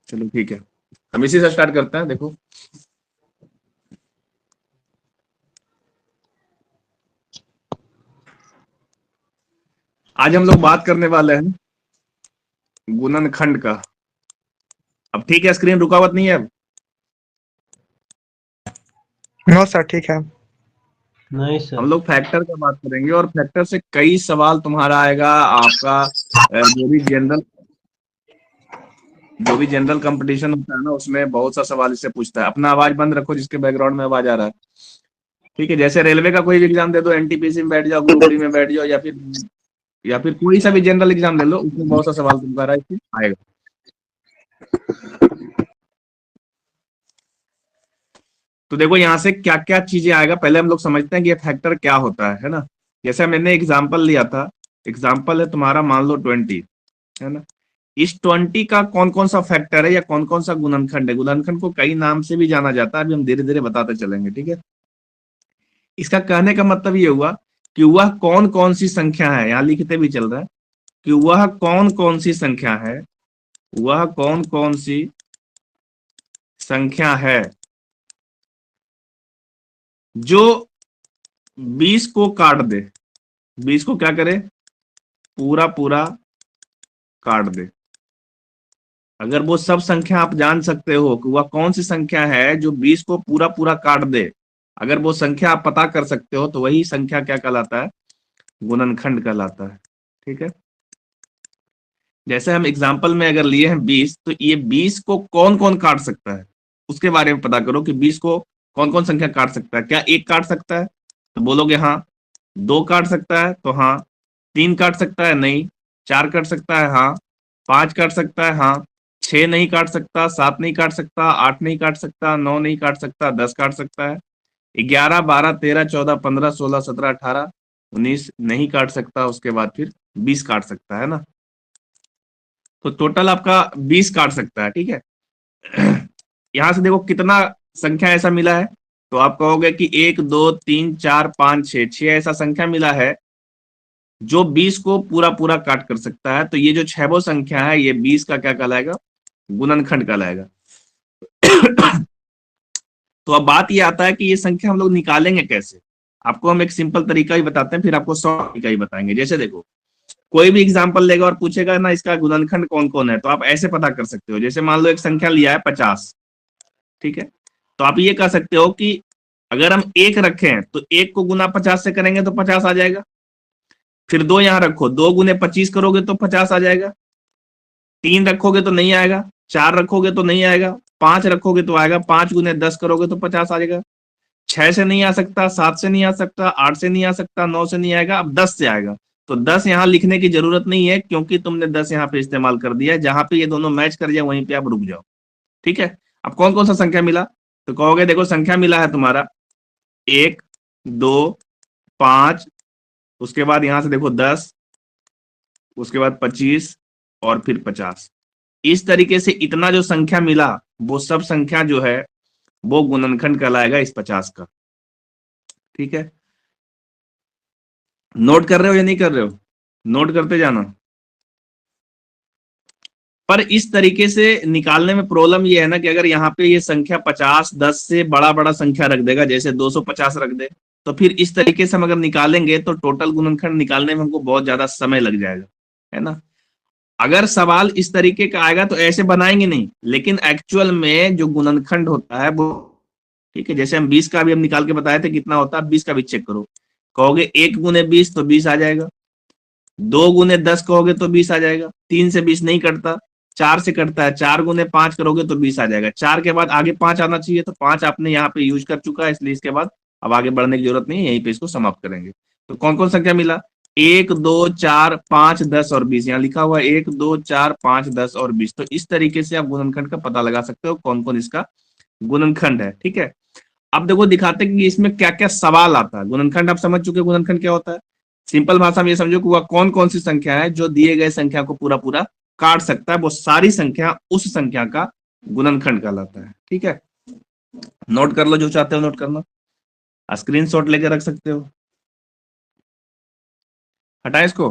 चलो ठीक है, हम इसी से स्टार्ट करते हैं। देखो, आज हम लोग बात करने वाले हैं गुणनखंड का। अब ठीक है, स्क्रीन रुकावट नहीं है अब? नो सर, ठीक है। नहीं हम सर। लोग फैक्टर का बात करेंगे और फैक्टर से कई सवाल तुम्हारा आएगा। आपका जो भी जनरल कंपटीशन होता है ना, उसमें बहुत सा सवाल इससे पूछता है। अपना आवाज बंद रखो जिसके बैकग्राउंड में आवाज आ रहा है। ठीक है, जैसे रेलवे का कोई भी एग्जाम दे दो, एनटीपीसी में बैठ जाओ, ग्रुप डी में बैठ जाओ, या फिर कोई सा भी जनरल एग्जाम ले लो, उसमें बहुत सा सवाल तुम्हारा इससे आएगा। तो देखो यहाँ से क्या क्या चीजें आएगा, पहले हम लोग समझते हैं कि ये फैक्टर क्या होता है ना। जैसे मैंने एग्जाम्पल लिया था, एग्जाम्पल है तुम्हारा, मान लो 20, है ना। इस 20 का कौन कौन सा फैक्टर है या कौन कौन सा गुणनखंड है। गुणनखंड को कई नाम से भी जाना जाता है, अभी हम धीरे धीरे बताते चलेंगे, ठीक है। इसका कहने का मतलब ये हुआ कि वह कौन कौन सी संख्या है, यहां लिखते भी चल रहा है कि वह कौन कौन सी संख्या है, वह कौन कौन सी संख्या है जो 20 को काट दे। 20 को क्या करे, पूरा पूरा काट दे। अगर वो सब संख्या आप जान सकते हो कि वह कौन सी संख्या है जो 20 को पूरा पूरा काट दे, अगर वो संख्या आप पता कर सकते हो तो वही संख्या क्या कहलाता है, गुणनखंड कहलाता है। ठीक है, जैसे हम एग्जाम्पल में अगर लिए हैं 20, तो ये 20 को कौन कौन काट सकता है उसके बारे में पता करो कि 20 को कौन कौन संख्या काट सकता है। क्या एक काट सकता है, तो बोलोगे हाँ। दो काट सकता है, तो हाँ। तीन काट सकता है, नहीं। चार काट सकता है, हाँ। पांच काट सकता है, हाँ। छह नहीं काट सकता, सात नहीं काट सकता, आठ नहीं काट सकता, नौ नहीं काट सकता, 10 काट सकता है। 11, 12, 13, 14, 15, 16, 17, 18, 19 नहीं काट सकता। उसके बाद फिर 20 काट सकता है ना। तो टोटल आपका 20 काट सकता है, ठीक है। यहां से देखो कितना संख्या ऐसा मिला है, तो आप कहोगे कि 1, 2, 3, 4, 5, 6, 6 ऐसा संख्या मिला है जो 20 को पूरा पूरा काट कर सकता है। तो ये जो छह वो संख्या है, ये 20 का क्या कहलाएगा, गुणनखंड कहलाएगा। तो अब बात ये आता है कि ये संख्या हम लोग निकालेंगे कैसे। आपको हम एक सिंपल तरीका ही बताते हैं, फिर आपको 100 तरीका ही बताएंगे। जैसे देखो, कोई भी एग्जाम्पल लेगा और पूछेगा ना इसका गुणनखंड कौन कौन है, तो आप ऐसे पता कर सकते हो। जैसे मान लो एक संख्या लिया है 50, ठीक है। तो आप ये कह सकते हो कि अगर हम एक रखें तो एक को गुना 50 से करेंगे तो 50 आ जाएगा। फिर दो यहां रखो, 2 गुने 25 करोगे तो 50 आ जाएगा। तीन रखोगे तो नहीं आएगा, चार रखोगे तो नहीं आएगा, पांच रखोगे तो आएगा, 5 गुने 10 करोगे तो 50 आ जाएगा। छह से नहीं आ सकता, सात से नहीं आ सकता, आठ से नहीं आ सकता, नौ से नहीं आएगा, अब 10 से आएगा। तो 10 यहां लिखने की जरूरत नहीं है, क्योंकि तुमने 10 यहां पे इस्तेमाल कर दिया है। जहां पे ये दोनों मैच कर जाए वहीं पे आप रुक जाओ, ठीक है। अब कौन कौन सा संख्या मिला, तो कहोगे देखो संख्या मिला है तुम्हारा 1, 2, 5, उसके बाद यहां से देखो 10, उसके बाद 25 और फिर 50। इस तरीके से इतना जो संख्या मिला, वो सब संख्या जो है वो गुणनखंड कहलाएगा इस 50 का। ठीक है, नोट कर रहे हो या नहीं कर रहे हो, नोट करते जाना। पर इस तरीके से निकालने में प्रॉब्लम ये है ना कि अगर यहाँ पे ये संख्या 50 10 से बड़ा बड़ा संख्या रख देगा, जैसे 250 रख दे, तो फिर इस तरीके से हम अगर निकालेंगे तो टोटल गुणनखंड निकालने में हमको बहुत ज्यादा समय लग जाएगा, है ना। अगर सवाल इस तरीके का आएगा तो ऐसे बनाएंगे नहीं, लेकिन एक्चुअल में जो गुणनखंड होता है वो, ठीक है। जैसे हम 20 का भी हम निकाल के बताए थे कितना होता है, 20 का भी चेक करो। कहोगे 1 गुने 20 तो 20 आ जाएगा। 2 गुने 10 कहोगे तो 20 आ जाएगा। 3 से 20 नहीं कटता, 4 से कटता है। 4 गुने 5 करोगे तो 20 आ जाएगा। 4 के बाद आगे 5 आना चाहिए, तो 5 आपने यहाँ पे यूज कर चुका है, इसलिए इसके बाद अब आगे बढ़ने की जरूरत नहीं है, यहीं पे इसको समाप्त करेंगे। तो कौन कौन संख्या मिला, 1, 2, 4, 5, 10 और 20। यहाँ लिखा हुआ है 1, 2, 4, 5, 10 और 20। तो इस तरीके से आप गुणनखंड का पता लगा सकते हो कौन कौन इसका गुणनखंड है, ठीक है। अब देखो दिखाते हैं कि इसमें क्या क्या सवाल आता है। गुणनखंड आप समझ चुके, गुणनखंड क्या होता है। सिंपल भाषा में ये समझो कि वह कौन कौन सी संख्या है जो दिए गए संख्या को पूरा पूरा काट सकता है। वो सारी संख्या उस संख्या का गुणनखंड कहलाता है, ठीक है। नोट कर लो, जो चाहते हो नोट करना, स्क्रीन शॉट लेके रख सकते हो। हटाए इसको।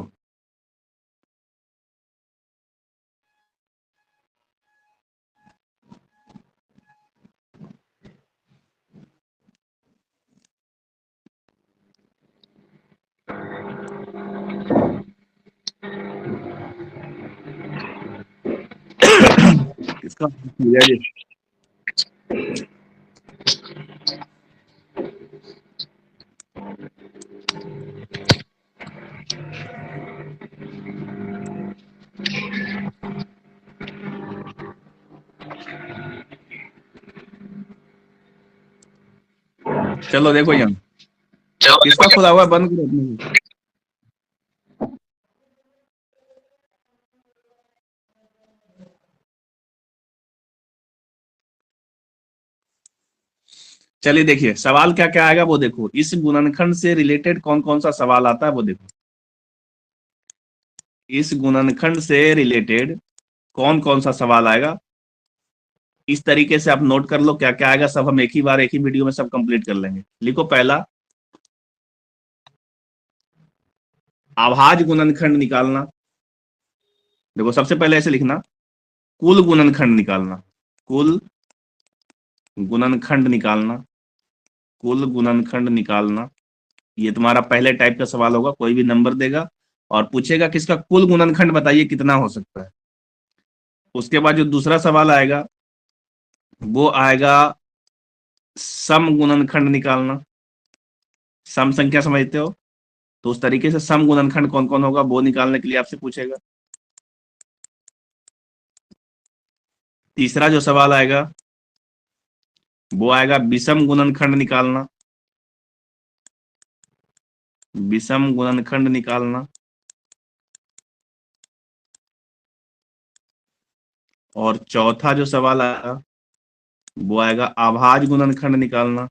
किसका पूजा जी? चलो देखो यहाँ किसका खुला हुआ है, बंद करो अपने को। चलिए देखिए सवाल क्या क्या आएगा वो देखो, इस गुणनखंड से रिलेटेड कौन कौन सा सवाल आता है वो देखो। इस गुणनखंड से रिलेटेड कौन कौन सा सवाल आएगा, इस तरीके से आप नोट कर लो क्या क्या आएगा, सब हम एक ही बार एक ही वीडियो में सब कंप्लीट कर लेंगे। लिखो पहला, अभाज्य गुणनखंड निकालना। देखो सबसे पहले ऐसे लिखना, कुल गुणनखंड निकालना, कुल गुणनखंड निकालना, कुल गुणनखंड निकालना। ये तुम्हारा पहले टाइप का सवाल होगा, कोई भी नंबर देगा और पूछेगा किसका कुल गुणनखंड बताइए कितना हो सकता है। उसके बाद जो दूसरा सवाल आएगा वो आएगा सम गुणनखंड निकालना। सम संख्या समझते हो, तो उस तरीके से सम गुणनखंड कौन कौन होगा वो निकालने के लिए आपसे पूछेगा। तीसरा जो सवाल आएगा वो आएगा विषम गुणनखंड निकालना, विषम गुणनखंड निकालना। और चौथा जो सवाल आएगा वो आएगा अभाज्य गुणनखंड निकालना,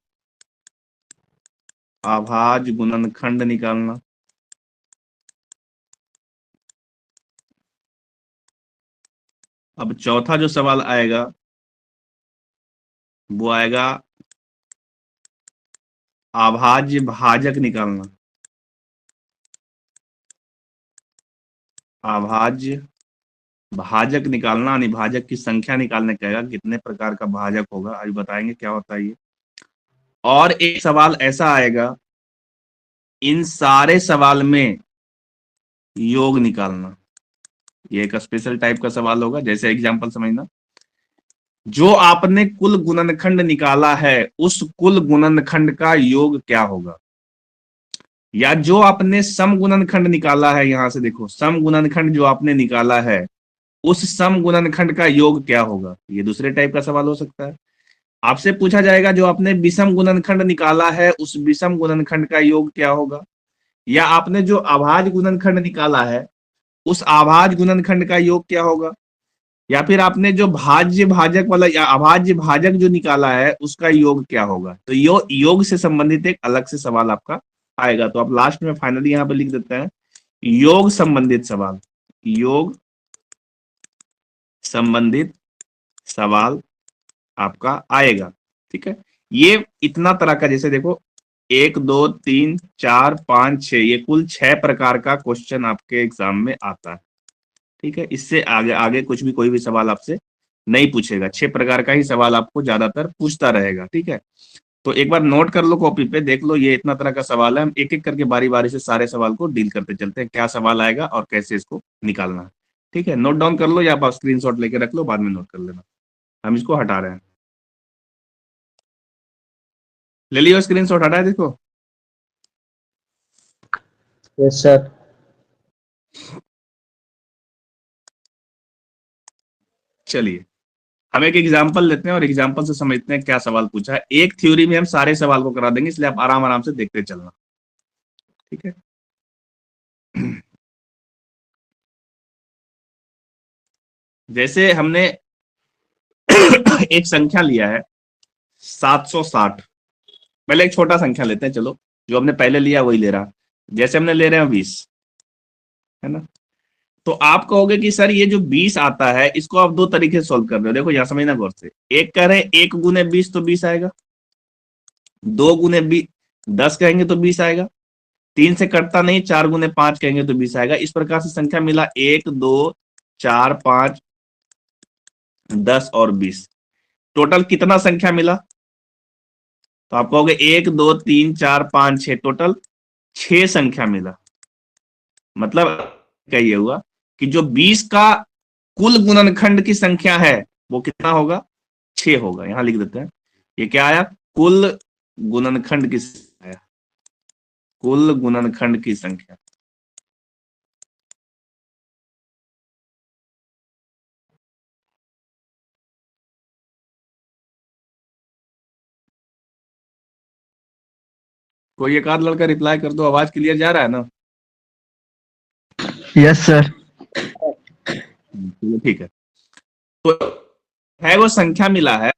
अभाज्य गुणनखंड निकालना। अब चौथा जो सवाल आएगा वो आएगा अभाज्य भाजक निकालना, अभाज्य भाजक निकालना, यानी भाजक की संख्या निकालने कहेगा, कितने प्रकार का भाजक होगा अभी बताएंगे क्या होता है ये। और एक सवाल ऐसा आएगा, इन सारे सवाल में योग निकालना। ये एक स्पेशल टाइप का सवाल होगा, जैसे एग्जांपल समझना, जो आपने कुल गुणनखंड निकाला है उस कुल गुणनखंड का योग क्या होगा। या जो आपने सम गुणनखंड निकाला है, यहां से देखो सम गुणनखंड जो आपने निकाला है उस सम गुणनखंड का योग क्या होगा। ये दूसरे टाइप का सवाल हो सकता है। आपसे पूछा जाएगा जो आपने विषम गुणनखंड निकाला है उस विषम गुणनखंड का योग क्या होगा। या आपने जो अभाज्य गुणनखंड निकाला है उस अभाज्य गुणनखंड का योग क्या होगा। या फिर आपने जो भाज्य भाजक वाला या अभाज्य भाजक जो निकाला है उसका योग क्या होगा। तो योग से संबंधित एक अलग से सवाल आपका आएगा। तो आप लास्ट में फाइनली यहां पर लिख देते हैं योग संबंधित सवाल, योग संबंधित सवाल आपका आएगा। ठीक है, ये इतना तरह का, जैसे देखो 1 2 3 4 5 6, ये कुल 6 प्रकार का क्वेश्चन आपके एग्जाम में आता है। ठीक है, इससे आगे आगे कुछ भी कोई भी सवाल आपसे नहीं पूछेगा, 6 प्रकार का ही सवाल आपको ज्यादातर पूछता रहेगा। ठीक है, तो एक बार नोट कर लो, कॉपी पे देख लो, ये इतना तरह का सवाल है। हम एक एक करके बारी बारी से सारे सवाल को डील करते चलते हैं, क्या सवाल आएगा और कैसे इसको निकालना है। ठीक है, नोट डाउन कर लो या आप स्क्रीनशॉट लेके रख लो, बाद में नोट कर लेना। हम इसको हटा रहे हैं, ले लियो स्क्रीनशॉट, हटा है देखो। Yes sir. चलिए हम एक एग्जाम्पल लेते हैं और एग्जाम्पल से समझते हैं क्या सवाल पूछा है। एक थ्योरी में हम सारे सवाल को करा देंगे, इसलिए आप आराम आराम से देखते चलना। ठीक है, जैसे हमने एक संख्या लिया है 760। पहले एक छोटा संख्या लेते हैं, चलो जो हमने पहले लिया वही ले रहा। जैसे हमने ले रहे हैं 20, है ना। तो आप कहोगे कि सर ये जो 20 आता है इसको आप दो तरीके से सोल्व कर रहे हो। देखो यहां समझना गौर से, एक कह रहे हैं 1 गुने 20 तो 20 आएगा, 2 गुने 10 कहेंगे तो 20 आएगा, 3 से कटता नहीं, 4 गुने 5 कहेंगे तो 20 आएगा। इस प्रकार से संख्या मिला 1 2 4 5 10 और 20, टोटल कितना संख्या मिला। तो आप कहोगे 1 2 3 4 5 6, टोटल 6 संख्या मिला। मतलब क्या ये हुआ कि जो 20 का कुल गुणनखंड की संख्या है वो कितना होगा, 6 होगा। यहां लिख देते हैं, ये क्या आया, कुल गुणनखंड की संख्या आया, कुल गुणनखंड की संख्या। कोई एक आध लड़का रिप्लाई कर दो, आवाज क्लियर जा रहा है ना? Yes sir. चलो ठीक है। तो है वो संख्या मिला है,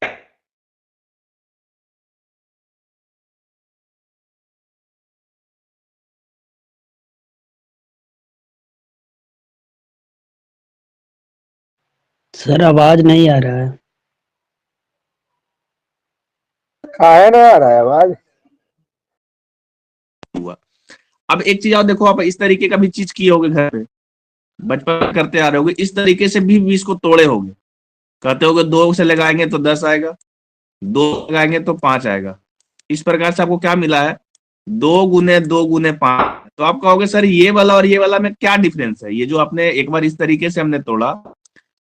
सर आवाज नहीं आ रहा है। काहे नहीं आ रहा है आवाज? हुआ। अब एक चीज और देखो, आप इस तरीके का भी चीज किए होगे घर पे, बचपन में करते आ रहे होगे, इस तरीके से भी 20 को तोड़े होगे। कहते होगे 2 से लगाएंगे तो 10 आएगा, 2 लगाएंगे तो 5 आएगा। इस प्रकार से आपको क्या मिला है, 2 गुने 2 गुने 5। तो आप कहोगे सर ये वाला और ये वाला में क्या डिफरेंस है, ये जो आपने एक बार इस तरीके से हमने तोड़ा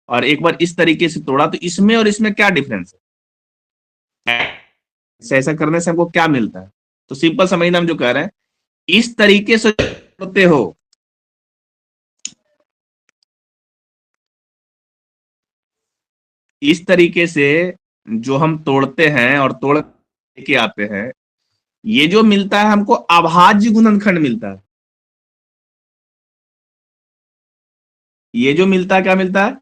और एक बार इस तरीके से तोड़ा, तो इसमें और इसमें क्या डिफरेंस है, ऐसा करने से हमको क्या मिलता है? तो सिंपल समझना, हम जो कह रहे हैं, इस तरीके से तोड़ते हो, इस तरीके से जो हम तोड़ते हैं और तोड़ के आते हैं, ये जो मिलता है हमको अभाज्य गुणनखंड मिलता है। ये जो मिलता है क्या मिलता है,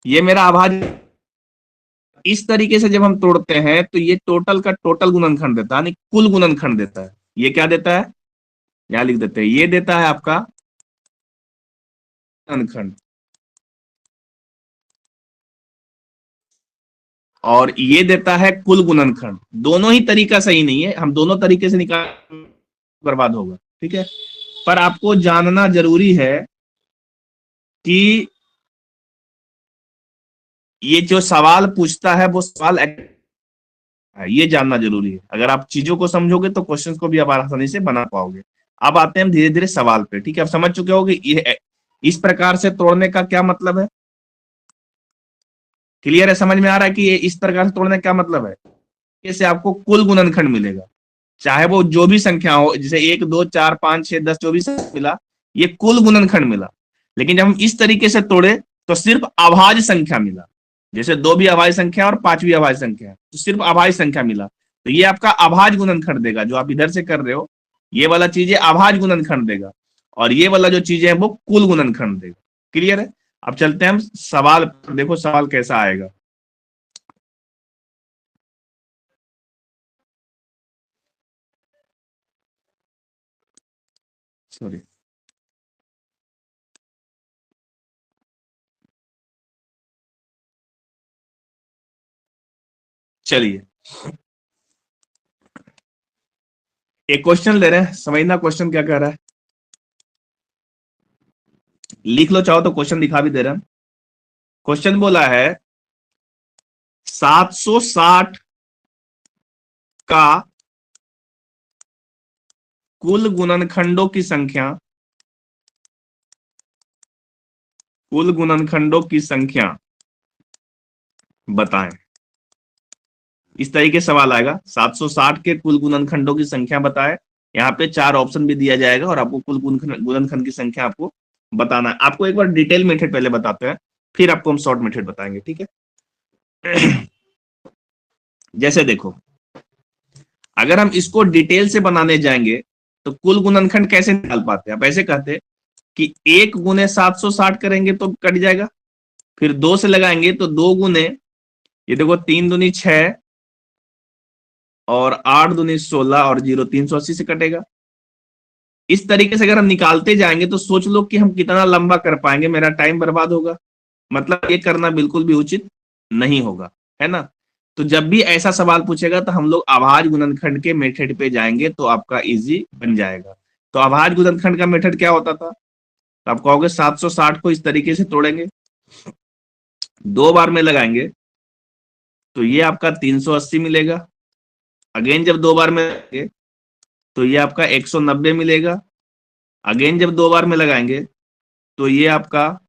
ये मेरा अभाज्य। इस तरीके से जब हम तोड़ते हैं तो ये टोटल का टोटल गुणनखंड देता है, यानी कुल गुणनखंड देता है। ये क्या देता है, यहां लिख देते हैं, ये देता है आपका गुणनखंड, और ये देता है कुल गुणनखंड। दोनों ही तरीका सही नहीं है, हम दोनों तरीके से निकाल, बर्बाद होगा, ठीक है। पर आपको जानना जरूरी है कि ये जो सवाल पूछता है वो सवाल है, ये जानना जरूरी है। अगर आप चीजों को समझोगे तो क्वेश्चंस को भी आप आसानी से बना पाओगे। अब आते हैं हम धीरे धीरे सवाल पे, ठीक है। आप समझ चुके होगे ये इस प्रकार से तोड़ने का क्या मतलब है, क्लियर है, समझ में आ रहा है कि ये इस प्रकार से तोड़ने का क्या मतलब है। इससे आपको कुल गुणनखंड मिलेगा, चाहे वो जो भी संख्या हो, जैसे 1 2 4 5 6 10 जो भी संख्या मिला, ये कुल गुणनखंड मिला। लेकिन जब हम इस तरीके से तोड़े तो सिर्फ अभाज्य संख्या मिला, जैसे 2 भी अभाज्य संख्या और 5 भी अभाज्य संख्या है, तो सिर्फ अभाज्य संख्या मिला। तो ये आपका अभाज्य गुणनखंड देगा, जो आप इधर से कर रहे हो ये वाला चीजें अभाज्य गुणनखंड देगा, और ये वाला जो चीजें है वो कुल गुणनखंड देगा। क्लियर है। अब चलते हैं हम सवाल, देखो सवाल कैसा आएगा। सॉरी, चलिए एक क्वेश्चन ले रहे हैं, समझना क्वेश्चन क्या कह रहा है, लिख लो, चाहो तो क्वेश्चन दिखा भी दे रहे हैं। क्वेश्चन बोला है 760 का कुल गुणनखंडों की संख्या, कुल गुणनखंडों की संख्या बताएं। इस तरीके सवाल आएगा, 760 के कुल गुणनखंडों की संख्या बताएं। यहाँ पे 4 ऑप्शन भी दिया जाएगा और आपको कुल गुणनखंड की संख्या आपको बताना है। आपको एक बार डिटेल मेथड पहले बताते हैं, फिर आपको हम शॉर्ट मेथड बताएंगे, ठीक है। जैसे देखो, अगर हम इसको डिटेल से बनाने जाएंगे तो कुल गुणनखंड कैसे निकाल पाते हैं, आप ऐसे कहते कि 1 गुने 760 करेंगे तो कट जाएगा, फिर 2 से लगाएंगे तो 2 गुने, ये देखो 3 दूनी 6 और 8 दूनी 16 और 0 380 से कटेगा। इस तरीके से अगर हम निकालते जाएंगे तो सोच लो कि हम कितना लंबा कर पाएंगे, मेरा टाइम बर्बाद होगा, मतलब ये करना बिल्कुल भी उचित नहीं होगा, है ना। तो जब भी ऐसा सवाल पूछेगा तो हम लोग अभाज्य गुणनखंड के मेथड पे जाएंगे तो आपका इजी बन जाएगा। तो अभाज्य गुणनखंड का मेथड क्या होता था, तो आप कहोगे 760 को इस तरीके से तोड़ेंगे, 2 बार में लगाएंगे तो ये आपका 380 मिलेगा, अगेन जब 2 बार में लगाएंगे तो ये आपका 190 मिलेगा। अगेन जब 2 बार में लगाएंगे तो ये आपका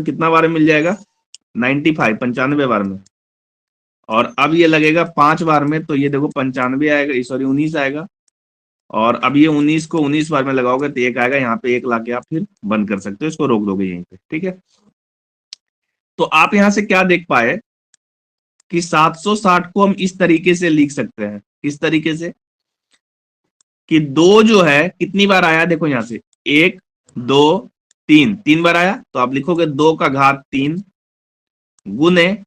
कितना बार में मिल जाएगा, 95, 95 बार में। और अब ये लगेगा 5 बार में, तो ये देखो 95 आएगा, सॉरी 19 आएगा। और अब ये 19 को 19 बार में लगाओगे तो 1 आएगा, यहाँ पे 1 लाके आप फिर बंद कर सकते हो, इसको रोक दोगे यहीं पे, ठीक है। तो आप यहां से क्या देख पाए कि 760 को हम इस तरीके से लिख सकते हैं। किस तरीके से कि 2 जो है कितनी बार आया, देखो यहां से 1 2 3, 3 बार आया, तो आप लिखोगे 2 का घात 3 गुने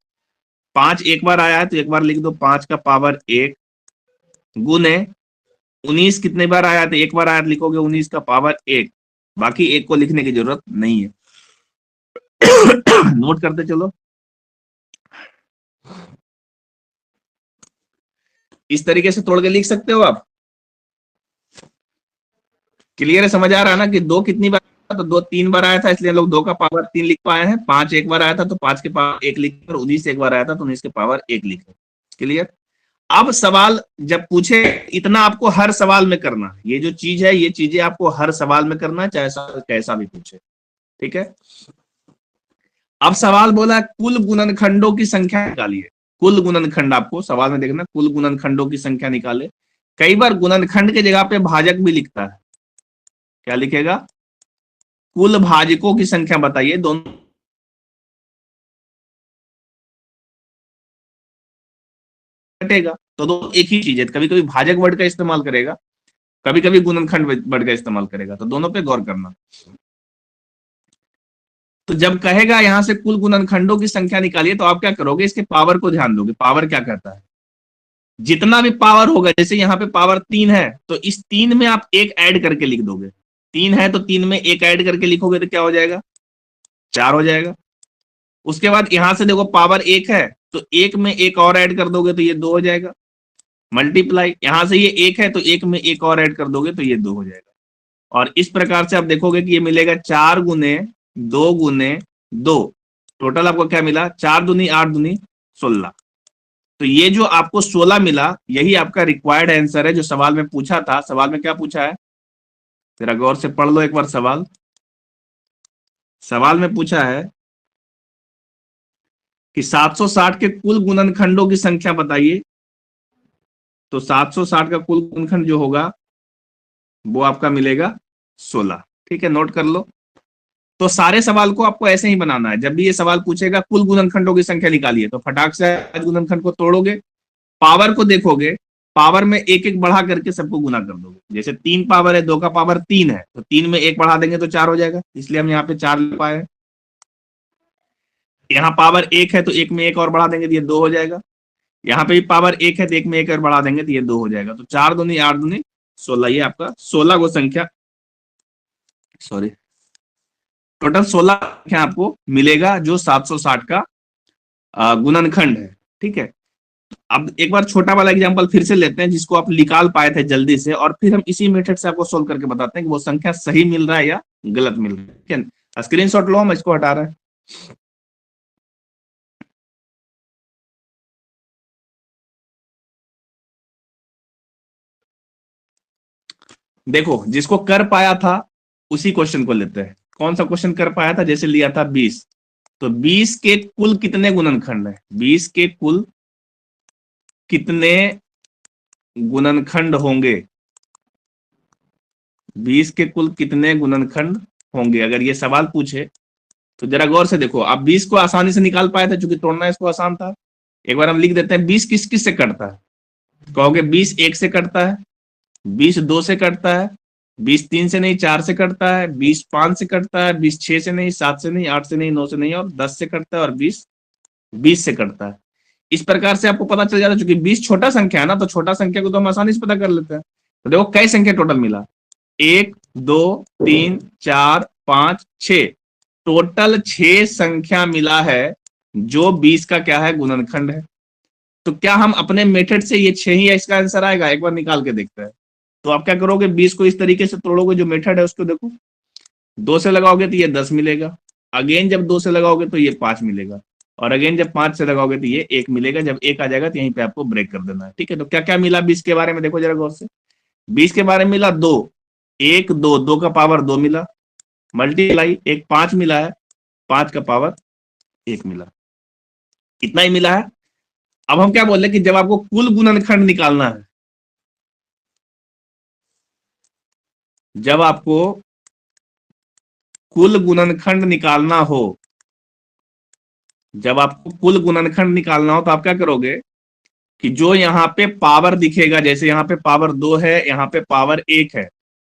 5 एक बार आया है तो एक बार लिख दो 5 का पावर 1 गुने 19 कितने बार आया, तो एक बार आया तो लिखोगे 19 का पावर 1। बाकी 1 को लिखने की जरूरत नहीं है। नोट करते चलो। इस तरीके से तोड़ के लिख सकते हो आप। क्लियर है, समझ आ रहा है ना कि 2 कितनी बार आया, तो 2 3 बार आया था इसलिए हम लोग 2 का पावर 3 लिख पाए हैं। 5 एक बार आया था तो 5 के पावर 1 लिख, और 19 एक बार आया था तो 19 के पावर 1 लिखे। क्लियर। अब सवाल जब पूछे, इतना आपको हर सवाल में करना है। ये जो चीज है, ये चीजें आपको हर सवाल में करना है, चाहे कैसा भी पूछे, ठीक है। अब सवाल बोला कुल गुणनखंडों की संख्या निकालिए। कुल गुणनखंड आपको सवाल में देखना, कुल गुणनखंडों की संख्या निकाले। कई बार गुणनखंड की जगह पे भाजक भी लिखता है। क्या लिखेगा, कुल भाजकों की संख्या बताइए। दोनों घटेगा तो दो एक ही चीज है। कभी कभी भाजक वर्ड का इस्तेमाल करेगा, कभी कभी गुणनखंड वर्ड का इस्तेमाल करेगा, तो दोनों पे गौर करना। तो जब कहेगा यहां से कुल गुणनखंडों की संख्या निकालिए, तो आप क्या करोगे, इसके पावर को ध्यान दोगे। पावर क्या करता है, जितना भी पावर होगा, जैसे यहाँ पे पावर 3 है तो इस 3 में आप 1 ऐड करके लिख दोगे। 3 है तो 3 में 1 ऐड करके लिखोगे तो क्या हो जाएगा, 4 हो जाएगा। उसके बाद यहां से देखो पावर 1 है तो 1 में 1 और ऐड कर दोगे तो ये 2 हो जाएगा। मल्टीप्लाई, यहां से ये 1 है तो 1 में 1 और ऐड कर दोगे तो ये 2 हो जाएगा। और इस प्रकार से आप देखोगे कि ये मिलेगा 4 गुने 2 गुने 2। टोटल आपको क्या मिला, 4 दूनी 8 दूनी 16। तो ये जो आपको 16 मिला, यही आपका रिक्वायर्ड आंसर है जो सवाल में पूछा था। सवाल में क्या पूछा है, जरा गौर से पढ़ लो एक बार सवाल। सवाल में पूछा है कि 760 के कुल गुणनखंडों की संख्या बताइए। तो 760 का कुल गुणनखंड जो होगा वो आपका मिलेगा 16। ठीक है, नोट कर लो। तो सारे सवाल को आपको ऐसे ही बनाना है। जब भी ये सवाल पूछेगा कुल गुणनखंडों की संख्या निकालिए, तो फटाक से गुणनखंड को तोड़ोगे, पावर को देखोगे, पावर में एक एक बढ़ा करके सबको गुना कर दोगे। जैसे 3 पावर है, 2 का पावर 3 है, तो 3 में 1 बढ़ा देंगे तो 4 हो जाएगा, इसलिए हम यहाँ पे 4 ले पाए। यहाँ पावर 1 है तो 1 में 1 और बढ़ा देंगे तो ये 2 हो जाएगा। यहाँ पे भी पावर 1 है तो 1 में 1 और बढ़ा देंगे तो ये 2 हो जाएगा। तो 4 दूनी 8 दूनी 16, ये आपका 16 को संख्या, सॉरी, टोटल 16 संख्या आपको मिलेगा जो 760 का गुणनखंड है। ठीक है, अब एक बार छोटा वाला एग्जांपल फिर से लेते हैं जिसको आप निकाल पाए थे जल्दी से, और फिर हम इसी मेथड से आपको सोल्व करके बताते हैं कि वो संख्या सही मिल रहा है या गलत मिल रहा है। ठीक है, स्क्रीनशॉट लो, हम इसको हटा रहे हैं। देखो, जिसको कर पाया था उसी क्वेश्चन को लेते हैं। कौन सा क्वेश्चन कर पाया था, जैसे लिया था 20, तो 20 के कुल कितने गुणनखंड है, 20 के कुल कितने गुणनखंड होंगे, 20 के कुल कितने गुणनखंड होंगे, अगर ये सवाल पूछे तो जरा गौर से देखो। आप 20 को आसानी से निकाल पाए थे, चूंकि तोड़ना इसको आसान था। एक बार हम लिख देते हैं 20 किस किस से कटता है। कहोगे 20 1 से कटता है, 20 2 से कटता है, 20 3 से नहीं 4 से कटता है, 20 5 से कटता है, 20 6 से नहीं 7 से नहीं 8 से नहीं 9 से नहीं और 10 से कटता है, और 20 20 से कटता है। इस प्रकार से आपको पता चल जाता है, चूंकि 20 छोटा संख्या है ना, तो छोटा संख्या को तो हम आसानी से पता कर लेते हैं। तो देखो कई संख्या टोटल मिला, 1 2 3 4 5 6, टोटल 6 संख्या मिला है जो 20 का क्या है, गुणनखंड है। तो क्या हम अपने मेथड से ये 6 ही इसका आंसर आएगा, एक बार निकाल के देखते हैं। तो आप क्या करोगे, 20 को इस तरीके से तोड़ोगे, जो मेथड है उसको देखो, 2 से लगाओगे तो ये 10 मिलेगा, अगेन जब 2 से लगाओगे तो ये 5 मिलेगा, और अगेन जब 5 से लगाओगे तो ये 1 मिलेगा। जब 1 आ जाएगा तो यहीं पे आपको ब्रेक कर देना है। ठीक है, तो क्या क्या मिला 20 के बारे में देखो जरा गौर से। 20 के बारे में मिला 2, 1 2, 2 का पावर 2 मिला, मल्टीप्लाई एक 5 मिला है, 5 का पावर 1 मिला, इतना ही मिला है। अब हम क्या बोल रहे हैं कि जब आपको कुल गुणनखंड निकालना है, जब आपको कुल गुणनखंड निकालना हो, जब आपको कुल गुणनखंड निकालना हो तो आप क्या करोगे कि जो यहाँ पे पावर दिखेगा, जैसे यहाँ पे पावर 2 है, यहाँ पे पावर 1 है,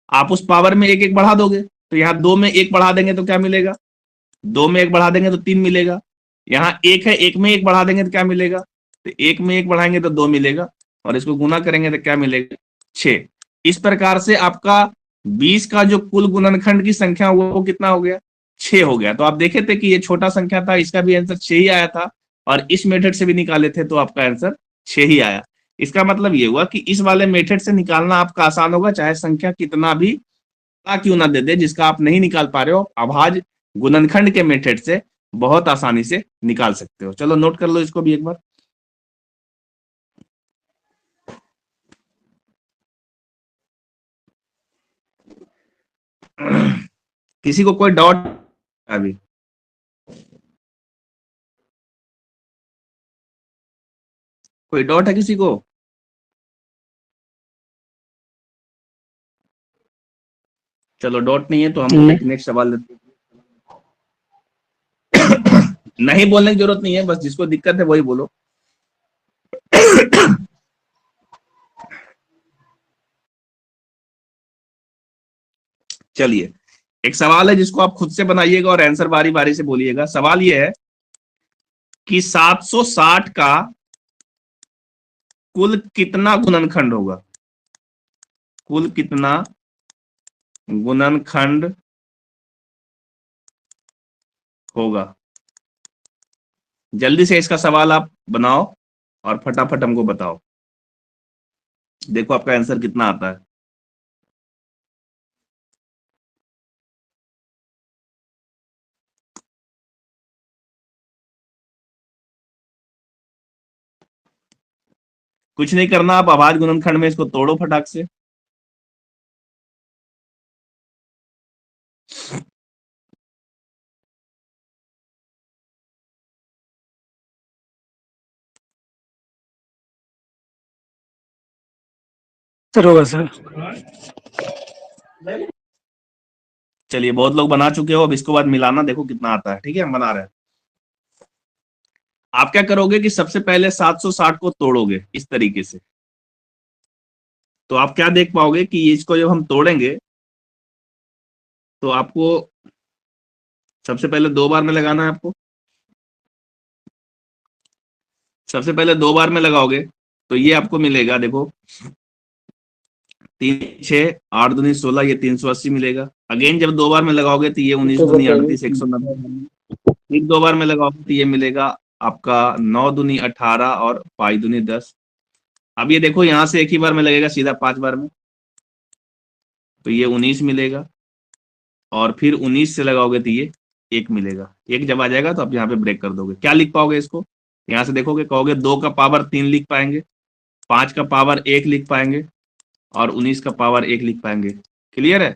आप उस पावर में एक एक बढ़ा दोगे। तो यहाँ 2 में 1 बढ़ा देंगे तो क्या मिलेगा, 2 में 1 बढ़ा देंगे तो 3 मिलेगा। यहाँ 1 है, 1 में 1 बढ़ा देंगे तो क्या मिलेगा, तो 1 में 1 बढ़ाएंगे तो 2 मिलेगा, और इसको गुना करेंगे तो क्या मिलेगा, 6। इस प्रकार से आपका 20 का जो कुल गुणनखंड की संख्या वो कितना हो गया, 6 हो गया। तो आप देखे थे कि ये छोटा संख्या था, इसका भी आंसर 6 ही आया था, और इस मेथड से भी निकाले थे तो आपका आंसर 6 ही आया। इसका मतलब ये हुआ कि इस वाले मेथड से निकालना आपका आसान होगा, चाहे संख्या कितना भी क्यों ना दे दे, जिसका आप नहीं निकाल पा रहे हो, अभाज्य गुणनखंड के मेथड से बहुत आसानी से निकाल सकते हो। चलो नोट कर लो इसको भी एक बार। किसी को कोई डाउट अभी? कोई डाउट है किसी को? चलो डाउट नहीं है तो हम एक नेक्स्ट सवाल लेते हैं। नहीं बोलने की जरूरत नहीं है, बस जिसको दिक्कत है वही बोलो। चलिए, एक सवाल है जिसको आप खुद से बनाइएगा और आंसर बारी बारी से बोलिएगा। सवाल यह है कि 760 का कुल कितना गुणनखंड होगा, कुल कितना गुणनखंड होगा। जल्दी से इसका सवाल आप बनाओ और फटाफट हमको बताओ, देखो आपका आंसर कितना आता है। कुछ नहीं करना, आप अभाज्य गुणनखंड में इसको तोड़ो फटाक से। सर होगा सर। चलिए, बहुत लोग बना चुके हो, अब इसको बाद मिलाना, देखो कितना आता है। ठीक है, हम बना रहे हैं। आप क्या करोगे कि सबसे पहले 760 को तोड़ोगे इस तरीके से, तो आप क्या देख पाओगे कि इसको जब हम तोड़ेंगे तो आपको सबसे पहले 2 बार में लगाना है। आपको सबसे पहले 2 बार में लगाओगे तो ये आपको मिलेगा, देखो 3 6 8 दूनी 16, ये 380 मिलेगा। अगेन जब 2 बार में लगाओगे तो ये 19 दूनी 38 190। फिर 2 बार में लगाओगे तो ये मिलेगा आपका 9 दूनी 18 और 5 दूनी 10। अब ये देखो यहां से एक ही बार में लगेगा सीधा 5 बार में, तो ये 19 मिलेगा, और फिर 19 से लगाओगे तो ये 1 मिलेगा। 1 जब आ जाएगा तो आप यहाँ पे ब्रेक कर दोगे। क्या लिख पाओगे इसको, यहां से देखोगे, कहोगे 2 का पावर 3 लिख पाएंगे, 5 का पावर 1 लिख पाएंगे, और 19 का पावर 1 लिख पाएंगे। क्लियर है?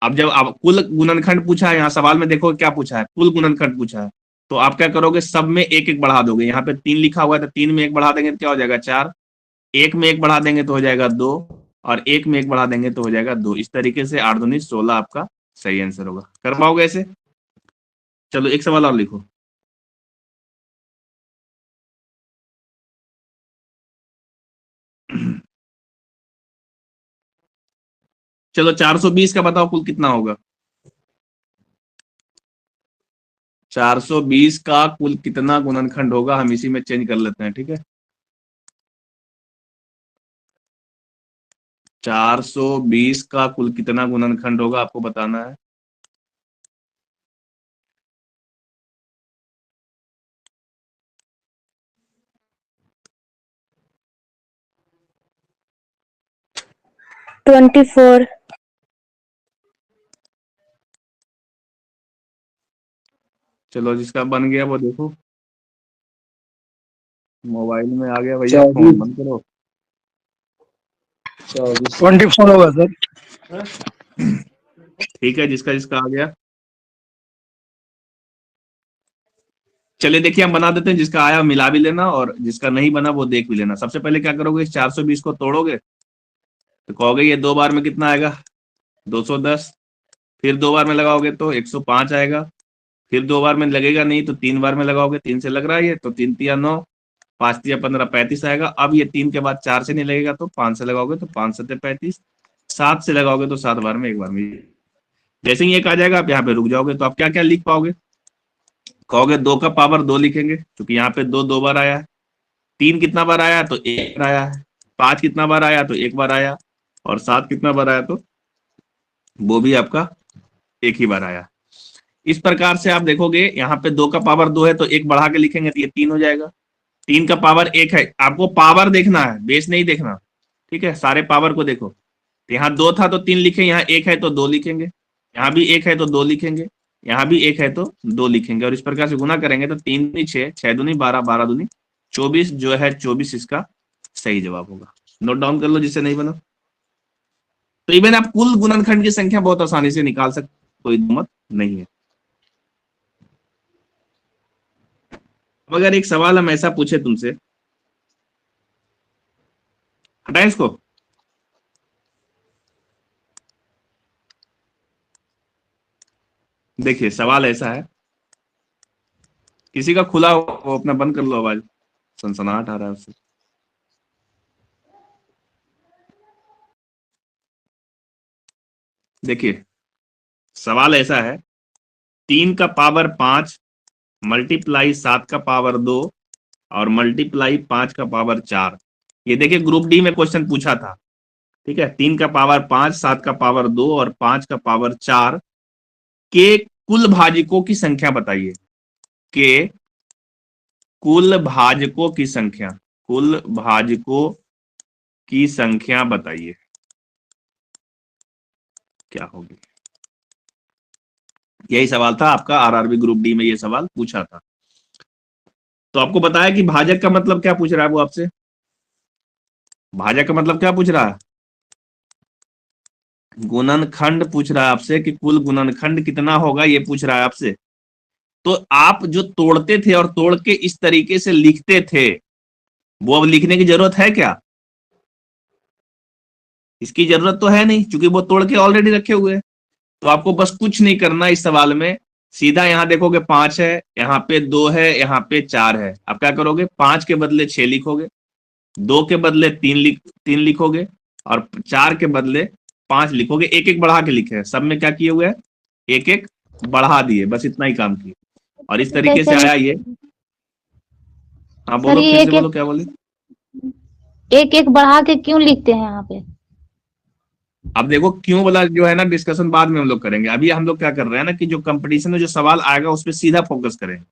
अब जब आप कुल गुणनखंड पूछा है, यहाँ सवाल में देखो क्या पूछा है, कुल गुणनखंड पूछा है, तो आप क्या करोगे, सब में एक एक बढ़ा दोगे। यहाँ पे 3 लिखा हुआ है तो 3 में 1 बढ़ा देंगे तो क्या हो जाएगा, 4। 1 में 1 बढ़ा देंगे तो हो जाएगा 2, और 1 में 1 बढ़ा देंगे तो हो जाएगा 2। इस तरीके से 8 दूनी 16 आपका सही आंसर होगा। कर पाओगे ऐसे? चलो एक सवाल और लिखो। चलो 420 का बताओ कुल कितना होगा। 420 का कुल कितना गुणनखंड होगा, हम इसी में चेंज कर लेते हैं। ठीक है, 420 का कुल कितना गुणनखंड होगा आपको बताना है। Twenty four. चलो जिसका बन गया वो देखो। मोबाइल में आ गया भैया, फोन बंद करो। 24 होगा सर। ठीक है, जिसका जिसका आ गया। चलिए देखिए, हम बना देते हैं, जिसका आया मिला भी लेना और जिसका नहीं बना वो देख भी लेना। सबसे पहले क्या करोगे, इस 420 को तोड़ोगे तो कहोगे ये 2 बार में कितना आएगा, 210। फिर 2 बार में लगाओगे तो 105 आएगा। फिर 2 बार में लगेगा नहीं तो 3 बार में लगाओगे, 3 से लग रहा है ये तो 3 तिया 9, 5 तिया 15, 35 आएगा। अब ये 3 के बाद 4 से नहीं लगेगा तो 5 से लगाओगे तो 5 सत्ते 35, 7 से लगाओगे तो 7 बार में, एक बार में। जैसे ही एक आ जाएगा आप यहाँ पे रुक जाओगे। तो आप क्या क्या लिख पाओगे, कहोगे 2 का पावर 2 लिखेंगे क्योंकि यहाँ पे 2 2 बार आया है। 3 कितना बार आया तो 1 बार आया है। 5 कितना बार आया तो 1 बार आया। और 7 कितना बार आया तो वो भी आपका 1 ही बार आया। इस प्रकार से आप देखोगे यहाँ पे 2 का पावर 2 है तो 1 बढ़ा के लिखेंगे तो ये 3 हो जाएगा। 3 का पावर 1 है, आपको पावर देखना है, बेस नहीं देखना। ठीक है, सारे पावर को देखो। तो यहाँ 2 था तो 3 लिखे, यहाँ 1 है तो 2 लिखेंगे, यहाँ भी 1 है तो 2 लिखेंगे, यहाँ भी 1 है तो 2 लिखेंगे। और इस प्रकार से गुना करेंगे तो 3 दूनी 6, 6 दूनी 12, 12 दूनी 24, जो है 24 इसका सही जवाब होगा। नोट डाउन कर लो जिससे नहीं बना। तो इवन आप कुल गुणनखंड की संख्या बहुत आसानी से निकाल सकते, कोई दिक्कत नहीं है। अब अगर एक सवाल हम ऐसा पूछे तुमसे, हटाए इसको, देखिए सवाल ऐसा है, किसी का खुला हो वो अपना बंद कर लो आवाज, सनसनाहट आ रहा है उससे। देखिए सवाल ऐसा है, 3 का पावर 5 मल्टीप्लाई 7 का पावर 2 और मल्टीप्लाई 5 का पावर 4। ये देखिए ग्रुप डी में क्वेश्चन पूछा था। ठीक है, 3 का पावर 5, 7 का पावर 2 और 5 का पावर 4 के कुल भाजकों की संख्या बताइए। के कुल भाजकों की संख्या, कुल भाजकों की संख्या बताइए, क्या होगी। यही सवाल था आपका, आरआरबी ग्रुप डी में ये सवाल पूछा था। तो आपको बताया कि भाजक का मतलब क्या पूछ रहा है वो आपसे, भाजक का मतलब क्या पूछ रहा है, गुणनखंड पूछ रहा है आपसे कि कुल गुणनखंड कितना होगा, ये पूछ रहा है आपसे। तो आप जो तोड़ते थे और तोड़ के इस तरीके से लिखते थे, वो अब लिखने की जरूरत है क्या, इसकी जरूरत तो है नहीं क्योंकि वो तोड़ के ऑलरेडी रखे हुए हैं। तो आपको बस कुछ नहीं करना इस सवाल में, सीधा यहां देखोगे 5 है, यहाँ पे 2 है, यहाँ पे 4 है। आप क्या करोगे, 5 के बदले 6 लिखोगे, 2 के बदले 3 लिखोगे और 4 के बदले 5 लिखोगे। एक एक बढ़ा के लिखे हैं, सब में क्या किए हुए हैं, एक एक बढ़ा दिए, बस इतना ही काम किए। और इस तरीके से वैसे आया ये। हाँ सर बोलो, ये फिर से एक बोलो, एक क्या बोले। एक एक बढ़ा के क्यों लिखते हैं यहाँ पे? अब देखो क्यों बोला, जो है ना डिस्कशन बाद में हम लोग करेंगे। अभी हम लोग क्या कर रहे हैं ना कि जो कंपटीशन में जो सवाल आएगा उस पर सीधा फोकस करें।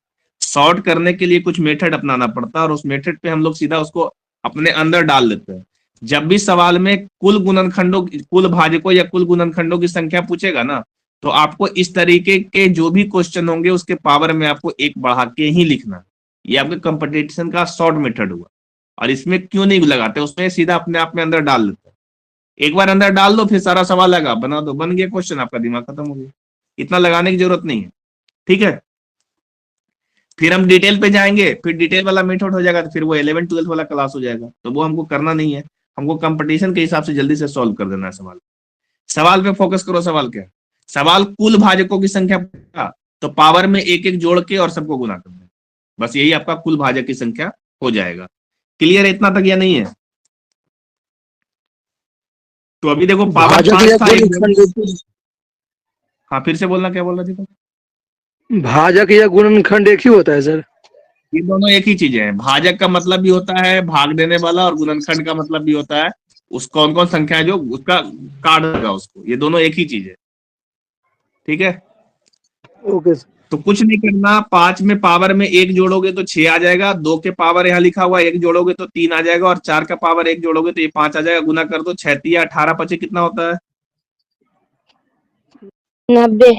सॉर्ट करने के लिए कुछ मेथड अपनाना पड़ता है और उस मेथड पे हम लोग सीधा उसको अपने अंदर डाल देते हैं। जब भी सवाल में कुल गुणनखंडों, कुल भाजकों या कुल गुणनखंडों की संख्या पूछेगा ना, तो आपको इस तरीके के जो भी क्वेश्चन होंगे उसके पावर में आपको एक बढ़ा के ही लिखना। ये आपके कंपटीशन का शॉर्ट मेथड हुआ। और इसमें क्यों नहीं लगाते, उसमें सीधा अपने आप में अंदर डाल देते हैं। एक बार अंदर डाल दो फिर सारा सवाल लगा बना दो, बन गया क्वेश्चन, आपका दिमाग खत्म हो गया। इतना लगाने की जरूरत नहीं है। ठीक है, फिर हम डिटेल पे जाएंगे, फिर डिटेल वाला मेथड हो जाएगा तो फिर वो 11 12 वाला क्लास हो जाएगा, तो वो हमको करना नहीं है। हमको कंपटीशन के हिसाब से जल्दी से सॉल्व कर देना है सवाल। सवाल पे फोकस करो। सवाल क्या है, सवाल कुल भाजकों की संख्या का, तो पावर में एक एक जोड़ के और सबको गुना कर दें, बस यही आपका कुल भाजक की संख्या हो जाएगा। क्लियर है इतना तक या नहीं है। तो अभी देखो पावर भाजक 5 या था गुणनखंड, हाँ फिर से बोलना, क्या बोल रहा थी तुम। भाजक या गुणनखंड एक ही होता है सर? ये दोनों एक ही चीजें हैं। भाजक का मतलब भी होता है भाग देने वाला, और गुणनखंड का मतलब भी होता है उस कौन कौन संख्या है जो उसका काट देगा उसको। ये दोनों एक ही चीज है। ठीक है, ओके सर। तो कुछ नहीं करना। 5 में पावर में 1 जोड़ोगे तो 6 आ जाएगा, 2 के पावर यहाँ लिखा हुआ 1 जोड़ोगे तो 3 आ जाएगा, और 4 का पावर 1 जोड़ोगे तो ये 5 आ जाएगा। गुना कर दो, 6 या 18 25 कितना होता है, 90।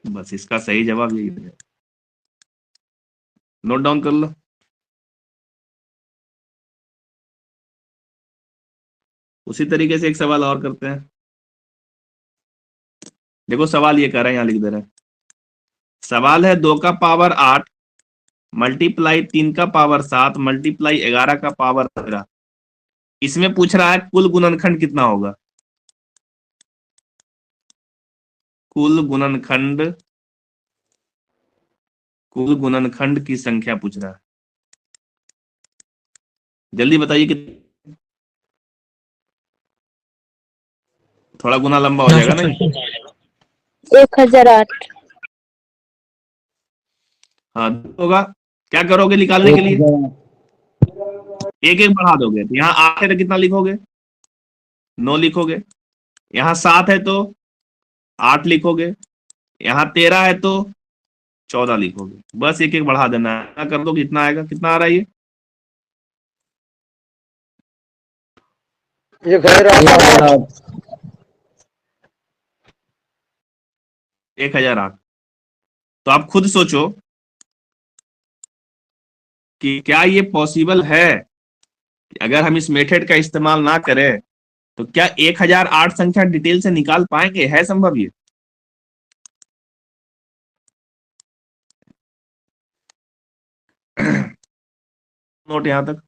बस इसका सही जवाब यही है। नोट डाउन कर लो। उसी तरीके से एक सवाल और करते हैं। देखो सवाल ये कर रहे हैं, यहां लिख दे रहे हैं। सवाल है 2 का पावर 8 मल्टीप्लाई 3 का पावर 7 मल्टीप्लाई 11 का पावर 13। इसमें पूछ रहा है कुल गुणनखंड कितना होगा। कुल गुणनखंड, कुल गुणनखंड की संख्या पूछ रहा है। जल्दी बताइए कि थोड़ा गुना लंबा हो जाएगा ना। 1008। हाँ होगा। क्या करोगे निकालने के लिए? एक एक बढ़ा दोगे। तो यहाँ 8 है तो कितना लिखोगे? 9 लिखोगे। यहाँ 7 है तो 8 लिखोगे। यहाँ 13 है तो 14 लिखोगे। बस एक एक बढ़ा देना है। क्या कर दो कितना आएगा? कितना आ रहा है ये? 1008। 1008। तो आप खुद सोचो कि क्या ये पॉसिबल है कि अगर हम इस मेथड का इस्तेमाल ना करें तो क्या 1008 संख्या डिटेल से निकाल पाएंगे? है संभव ये? नोट यहां तक।